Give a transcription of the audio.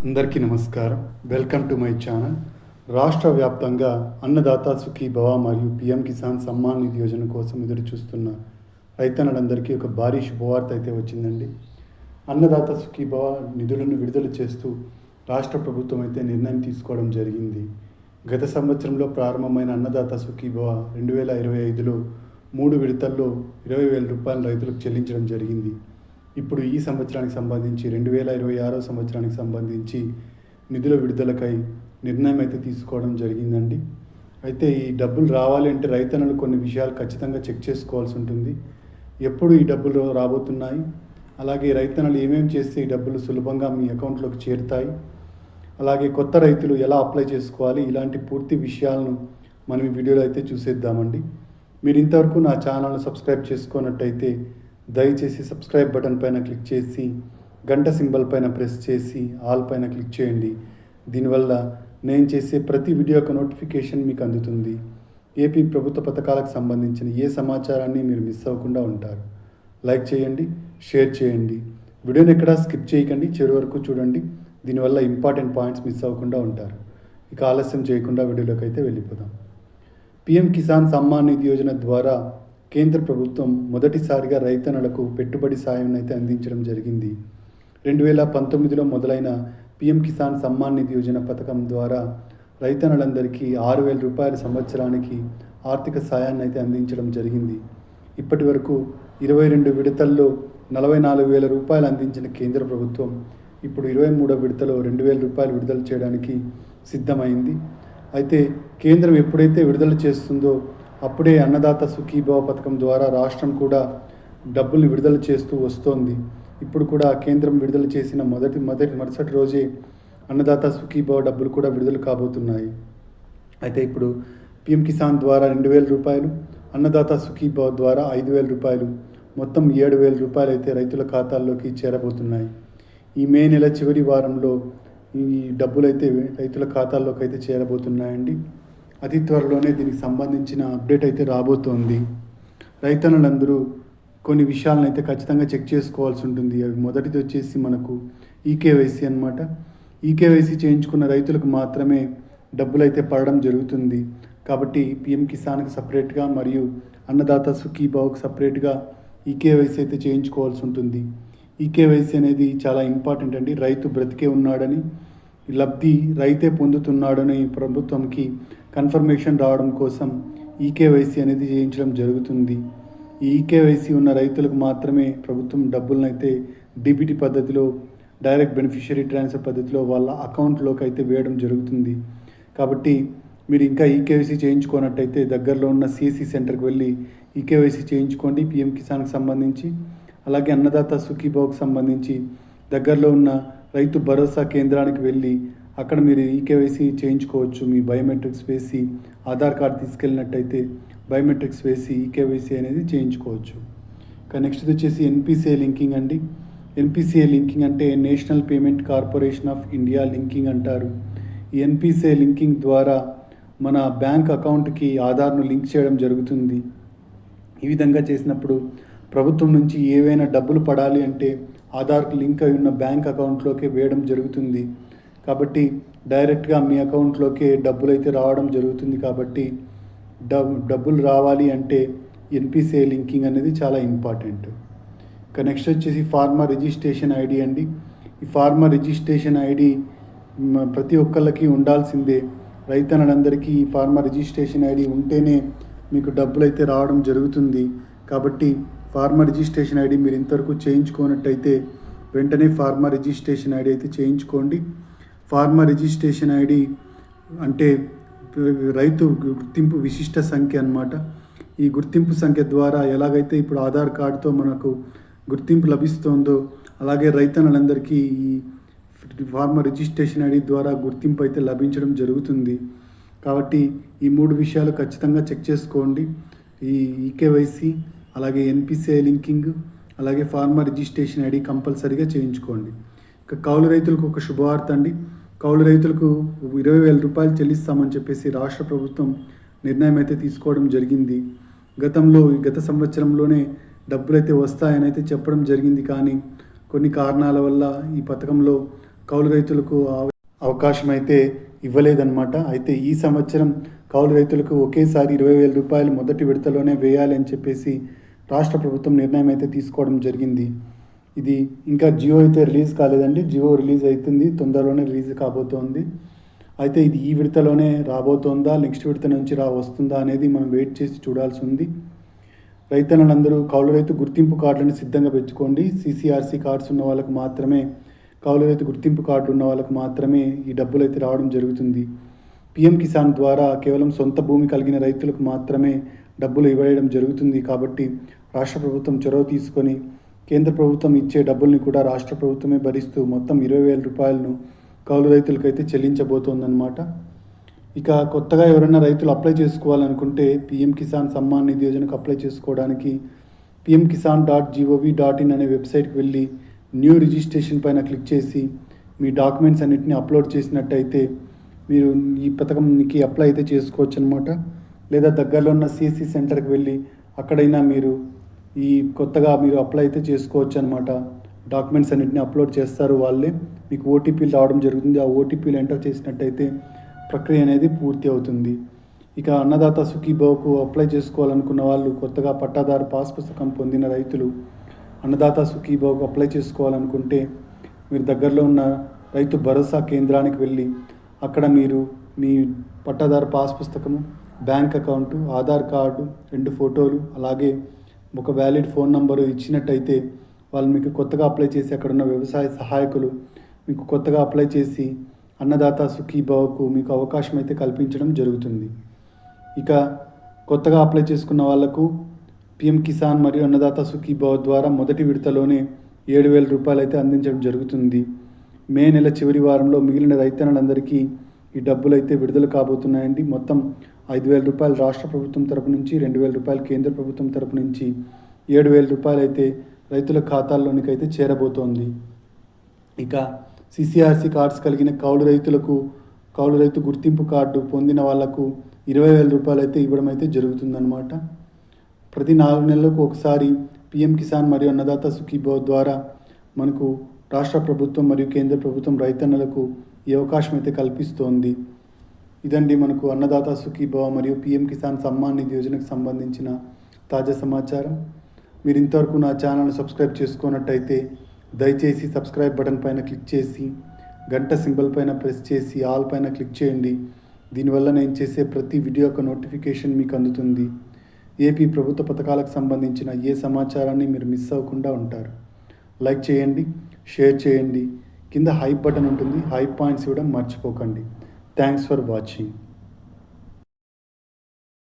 అందరికీ నమస్కారం. Welcome to my channel. రాష్ట్ర వ్యాప్తంగా అన్నదాత సుఖీభవ మరియు పీఎం కిసాన్ సమ్మాన్ నిధి యోజన కోసం ఎదురు చూస్తున్న రైతన్నలందరికీ ఒక భారీ శుభవార్త అయితే వచ్చిందండి. అన్నదాత సుఖీభవ నిధులను విడుదల చేస్తూ రాష్ట్ర ప్రభుత్వం అయితే నిర్ణయం తీసుకోవడం జరిగింది. గత సంవత్సరంలో ప్రారంభమైన అన్నదాత సుఖీభవ 2025లో 3 విడతల్లో 20,000 రూపాయలు రైతులకు చెల్లించడం జరిగింది. ఇప్పుడు ఈ సంవత్సరానికి సంబంధించి 2026 సంవత్సరానికి సంబంధించి నిధుల విడుదలకై నిర్ణయం అయితే తీసుకోవడం జరిగిందండి. అయితే ఈ డబ్బులు రావాలి అంటే రైతన్నలు కొన్ని విషయాలు ఖచ్చితంగా చెక్ చేసుకోవాల్సి ఉంటుంది. ఎప్పుడు ఈ డబ్బులు రాబోతున్నాయి, అలాగే రైతన్నలు ఏమేమి చేస్తే ఈ డబ్బులు సులభంగా మీ అకౌంట్లోకి చేరుతాయి, అలాగే కొత్త రైతులు ఎలా అప్లై చేసుకోవాలి, ఇలాంటి పూర్తి విషయాలను మనం ఈ వీడియోలో అయితే చూసేద్దామండి. మీరు ఇంతవరకు నా ఛానల్ను సబ్స్క్రైబ్ చేసుకున్నట్టయితే దయచేసి సబ్స్క్రైబ్ బటన్ పైన క్లిక్ చేసి గంట సింబల్ పైన ప్రెస్ చేసి ఆల్ పైన క్లిక్ చేయండి. దీనివల్ల నేను చేసే ప్రతి వీడియో యొక్క నోటిఫికేషన్ మీకు అందుతుంది. ఏపీ ప్రభుత్వ పథకాలకు సంబంధించిన ఏ సమాచారాన్ని మీరు మిస్ అవ్వకుండా ఉంటారు. లైక్ చేయండి, షేర్ చేయండి, వీడియోని ఎక్కడా స్కిప్ చేయకండి, చివరి వరకు చూడండి. దీనివల్ల ఇంపార్టెంట్ పాయింట్స్ మిస్ అవ్వకుండా ఉంటారు. ఇక ఆలస్యం చేయకుండా వీడియోలోకి అయితే వెళ్ళిపోదాం. పీఎం కిసాన్ సమ్మాన్ నిధి యోజన ద్వారా కేంద్ర ప్రభుత్వం మొదటిసారిగా రైతన్నలకు పెట్టుబడి సాయం అయితే అందించడం జరిగింది. 2019లో మొదలైన పీఎం కిసాన్ సమ్మాన్ నిధి యోజన పథకం ద్వారా రైతన్నలందరికీ 6,000 రూపాయల సంవత్సరానికి ఆర్థిక సాయాన్ని అయితే అందించడం జరిగింది. ఇప్పటి వరకు 22 విడతల్లో 44,000 రూపాయలు అందించిన కేంద్ర ప్రభుత్వం ఇప్పుడు 23వ విడతలో 2,000 రూపాయలు విడుదల చేయడానికి సిద్ధమైంది. అయితే కేంద్రం ఎప్పుడైతే విడుదల చేస్తుందో అప్పుడే అన్నదాత సుఖీభవ పథకం ద్వారా రాష్ట్రం కూడా డబ్బుల్ని విడుదల చేస్తూ వస్తోంది. ఇప్పుడు కూడా కేంద్రం విడుదల చేసిన మరుసటి రోజే అన్నదాత సుఖీభవ డబ్బులు కూడా విడుదల కాబోతున్నాయి. అయితే ఇప్పుడు పీఎం కిసాన్ ద్వారా 2,000 రూపాయలు, అన్నదాత సుఖీభవ ద్వారా 5,000 రూపాయలు, మొత్తం 7,000 రూపాయలు అయితే రైతుల ఖాతాల్లోకి చేరబోతున్నాయి. ఈ మే నెల చివరి వారంలో ఈ డబ్బులు అయితే రైతుల ఖాతాల్లోకి అయితే చేరబోతున్నాయండి. అతి త్వరలోనే దీనికి సంబంధించిన అప్డేట్ అయితే రాబోతోంది. రైతన్నులందరూ కొన్ని విషయాలను అయితే ఖచ్చితంగా చెక్ చేసుకోవాల్సి ఉంటుంది. అవి మొదటిది వచ్చేసి మనకు ఈకేవైసీ అన్నమాట. ఈకేవైసీ చేయించుకున్న రైతులకు మాత్రమే డబ్బులు అయితే పడడం జరుగుతుంది. కాబట్టి పీఎం కిసాన్కి సపరేట్గా మరియు అన్నదాత సుఖీభావ్కి సపరేట్గా ఈకేవైసీ అయితే చేయించుకోవాల్సి ఉంటుంది. ఈకేవైసీ అనేది చాలా ఇంపార్టెంట్ అండి. రైతు బ్రతికే ఉన్నాడని, లబ్ధి రైతే పొందుతున్నాడని ప్రభుత్వంకి కన్ఫర్మేషన్ రావడం కోసం ఈకేవైసీ అనేది చేయించడం జరుగుతుంది. ఈ ఈకేవైసీ ఉన్న రైతులకు మాత్రమే ప్రభుత్వం డబ్బులను అయితే డీబీటీ పద్ధతిలో, డైరెక్ట్ బెనిఫిషియరీ ట్రాన్స్ఫర్ పద్ధతిలో వాళ్ళ అకౌంట్లోకి అయితే వేయడం జరుగుతుంది. కాబట్టి మీరు ఇంకా ఈకేవైసీ చేయించుకున్నట్టయితే దగ్గరలో ఉన్న సిఎస్సి సెంటర్కి వెళ్ళి ఈకేవైసీ చేయించుకోండి. పీఎం కిసాన్కి సంబంధించి, అలాగే అన్నదాత సుఖీభావ్కి సంబంధించి దగ్గరలో ఉన్న రైతు భరోసా కేంద్రానికి వెళ్ళి అక్కడ మీరు ఈకేవైసీ చేయించుకోవచ్చు. మీ బయోమెట్రిక్స్ వేసి ఆధార్ కార్డు తీసుకెళ్ళినట్టయితే బయోమెట్రిక్స్ వేసి ఈకేవైసీ అనేది చేయించుకోవచ్చు. ఇక నెక్స్ట్ వచ్చేసి ఎన్పిసిఐ లింకింగ్ అండి. ఎన్పిసిఐ లింకింగ్ అంటే national payment corporation of India linking అంటారు. ఈ ఎన్పిసిఐ లింకింగ్ ద్వారా మన బ్యాంక్ అకౌంట్కి ఆధార్ను లింక్ చేయడం జరుగుతుంది. ఈ విధంగా చేసినప్పుడు ప్రభుత్వం నుంచి ఏవైనా డబ్బులు పడాలి అంటే ఆధార్కు లింక్ అయి ఉన్న బ్యాంక్ అకౌంట్లోకి వేయడం జరుగుతుంది. కాబట్టి డైరెక్ట్గా మీ అకౌంట్లోకే డబ్బులు అయితే రావడం జరుగుతుంది. కాబట్టి డబ్బులు రావాలి అంటే ఎన్పిసిఐ లింకింగ్ అనేది చాలా ఇంపార్టెంట్. ఇక నెక్స్ట్ వచ్చేసి ఫార్మర్ రిజిస్ట్రేషన్ ఐడి అండి. ఈ ఫార్మర్ రిజిస్ట్రేషన్ ఐడి ప్రతి ఒక్కళ్ళకి ఉండాల్సిందే. రైతన్నలందరికీ ఈ ఫార్మర్ రిజిస్ట్రేషన్ ఐడి ఉంటేనే మీకు డబ్బులు అయితే రావడం జరుగుతుంది. కాబట్టి ఫార్మర్ రిజిస్ట్రేషన్ ఐడి మీరు ఇంతవరకు చేయించుకున్నట్టయితే వెంటనే ఫార్మర్ రిజిస్ట్రేషన్ ఐడి అయితే చేయించుకోండి. ఫార్మర్ రిజిస్ట్రేషన్ ఐడి అంటే రైతు గుర్తింపు విశిష్ట సంఖ్య అన్నమాట. ఈ గుర్తింపు సంఖ్య ద్వారా ఎలాగైతే ఇప్పుడు ఆధార్ కార్డుతో మనకు గుర్తింపు లభిస్తుందో అలాగే రైతన్నలందరికీ ఈ ఫార్మర్ రిజిస్ట్రేషన్ ఐడి ద్వారా గుర్తింపు అయితే లభించడం జరుగుతుంది. కాబట్టి ఈ 3 విషయాలు ఖచ్చితంగా చెక్ చేసుకోండి. ఈ ఈకేవైసీ, అలాగే ఎన్పిసిఐ లింకింగ్, అలాగే ఫార్మర్ రిజిస్ట్రేషన్ ఐడి కంపల్సరీగా చేయించుకోండి. ఇక కౌలు రైతులకు ఒక శుభవార్త అండి. కౌలు రైతులకు 20,000 రూపాయలు చెల్లిస్తామని చెప్పేసి రాష్ట్ర ప్రభుత్వం నిర్ణయం అయితే తీసుకోవడం జరిగింది. గత సంవత్సరంలోనే డబ్బులు అయితే వస్తాయని అయితే చెప్పడం జరిగింది. కానీ కొన్ని కారణాల వల్ల ఈ పథకంలో కౌలు రైతులకు అవకాశం అయితే ఇవ్వలేదన్నమాట. అయితే ఈ సంవత్సరం కౌలు రైతులకు ఒకేసారి 20,000 రూపాయలు మొదటి విడతలోనే వేయాలి అని చెప్పేసి రాష్ట్ర ప్రభుత్వం నిర్ణయం అయితే తీసుకోవడం జరిగింది. ఇది ఇంకా జియో అయితే రిలీజ్ కాలేదండి. జియో రిలీజ్ అవుతుంది, తొందరలోనే రిలీజ్ కాబోతోంది. అయితే ఇది ఈ విడతలోనే రాబోతోందా, నెక్స్ట్ విడత నుంచి వస్తుందా అనేది మనం వెయిట్ చేసి చూడాల్సి ఉంది. రైతన్నలందరూ కౌలు రైతు గుర్తింపు కార్డులను సిద్ధంగా పెట్టుకోండి. CCRC కార్డ్స్ ఉన్న వాళ్ళకు మాత్రమే, కౌలు రైతు గుర్తింపు కార్డు ఉన్న వాళ్ళకు మాత్రమే ఈ డబ్బులు అయితే రావడం జరుగుతుంది. PM కిసాన్ ద్వారా కేవలం సొంత భూమి కలిగిన రైతులకు మాత్రమే డబ్బులు ఇవ్వడం జరుగుతుంది. కాబట్టి రాష్ట్ర ప్రభుత్వం చొరవ తీసుకొని కేంద్ర ప్రభుత్వం ఇచ్చే డబ్బుల్ని కూడా రాష్ట్ర ప్రభుత్వమే భరిస్తూ మొత్తం 20,000 రూపాయలను కౌలు రైతులకైతే చెల్లించబోతోందన్నమాట. ఇక కొత్తగా ఎవరైనా రైతులు అప్లై చేసుకోవాలనుకుంటే PM కిసాన్ సమ్మాన్ నిధి యోజనకు అప్లై చేసుకోవడానికి pmkisan.gov.in అనే వెబ్సైట్కి వెళ్ళి న్యూ రిజిస్ట్రేషన్ పైన క్లిక్ చేసి మీ డాక్యుమెంట్స్ అన్నిటిని అప్లోడ్ చేసినట్టయితే మీరు ఈ పథకంకి అప్లై అయితే చేసుకోవచ్చు అనమాట. లేదా దగ్గరలో ఉన్న CSC సెంటర్కి వెళ్ళి అక్కడైనా మీరు ఈ కొత్తగా మీరు అప్లై అయితే చేసుకోవచ్చు అనమాట. డాక్యుమెంట్స్ అన్నింటినీ అప్లోడ్ చేస్తారు వాళ్ళే. మీకు ఓటీపీలు రావడం జరుగుతుంది. ఆ ఓటీపీలు ఎంటర్ చేసినట్టయితే ప్రక్రియ అనేది పూర్తి అవుతుంది. ఇక అన్నదాత సుఖీభవకు అప్లై చేసుకోవాలనుకున్న వాళ్ళు, కొత్తగా పట్టాదారు పాస్ పుస్తకం పొందిన రైతులు అన్నదాత సుఖీభవకు అప్లై చేసుకోవాలనుకుంటే మీరు దగ్గరలో ఉన్న రైతు భరోసా కేంద్రానికి వెళ్ళి అక్కడ మీరు మీ పట్టాదారు పాస్ పుస్తకము, బ్యాంక్ అకౌంటు, ఆధార్ కార్డు, 2 ఫోటోలు, అలాగే ఒక వ్యాలిడ్ ఫోన్ నంబరు ఇచ్చినట్టయితే వాళ్ళు మీకు కొత్తగా అప్లై చేసి, అక్కడ ఉన్న వ్యవసాయ సహాయకులు మీకు కొత్తగా అప్లై చేసి అన్నదాత సుఖీభవకు మీకు అవకాశం అయితే కల్పించడం జరుగుతుంది. ఇక కొత్తగా అప్లై చేసుకున్న వాళ్లకు PM కిసాన్ మరియు అన్నదాత సుఖీభవ ద్వారా మొదటి విడతలోనే 7,000 రూపాయలు అయితే అందించడం జరుగుతుంది. మే నెల చివరి వారంలో మిగిలిన రైతన్నలందరికీ ఈ డబ్బులు అయితే విడుదల కాబోతున్నాయండి. మొత్తం 5,000 రూపాయలు రాష్ట్ర ప్రభుత్వం తరపు నుంచి, 2,000 రూపాయలు కేంద్ర ప్రభుత్వం తరపు నుంచి, 7,000 రూపాయలు అయితే రైతుల ఖాతాల్లోనికి అయితే చేరబోతోంది. ఇక CCRC కార్డ్స్ కలిగిన కౌలు రైతులకు, కౌలు రైతు గుర్తింపు కార్డు పొందిన వాళ్లకు 20,000 రూపాయలు అయితే ఇవ్వడం అయితే జరుగుతుందన్నమాట. ప్రతి 4 నెలలకు ఒకసారి PM కిసాన్ మరియు అన్నదాత సుఖీభవ ద్వారా మనకు రాష్ట్ర ప్రభుత్వం మరియు కేంద్ర ప్రభుత్వం రైతన్నలకు ఈ అవకాశం అయితే కల్పిస్తోంది. ఇదండి మనకు అన్నదాత సుఖీభవ మరియు PM కిసాన్ సమ్మాన్ నిధి యోజనకు సంబంధించిన తాజా సమాచారం. మీరు ఇంతవరకు నా ఛానల్ని సబ్స్క్రైబ్ చేసుకున్నట్టయితే దయచేసి సబ్స్క్రైబ్ బటన్ పైన క్లిక్ చేసి గంట సింబల్ పైన ప్రెస్ చేసి ఆల్ పైన క్లిక్ చేయండి. దీనివల్ల నేను చేసే ప్రతి వీడియో యొక్క నోటిఫికేషన్ మీకు అందుతుంది. ఏపీ ప్రభుత్వ పథకాలకు సంబంధించిన ఏ సమాచారాన్ని మీరు మిస్ అవ్వకుండా ఉంటారు. లైక్ చేయండి, షేర్ చేయండి. కింద హైప్ బటన్ ఉంటుంది, హైప్ పాయింట్స్ ఇవ్వడం మర్చిపోకండి. Thanks for watching.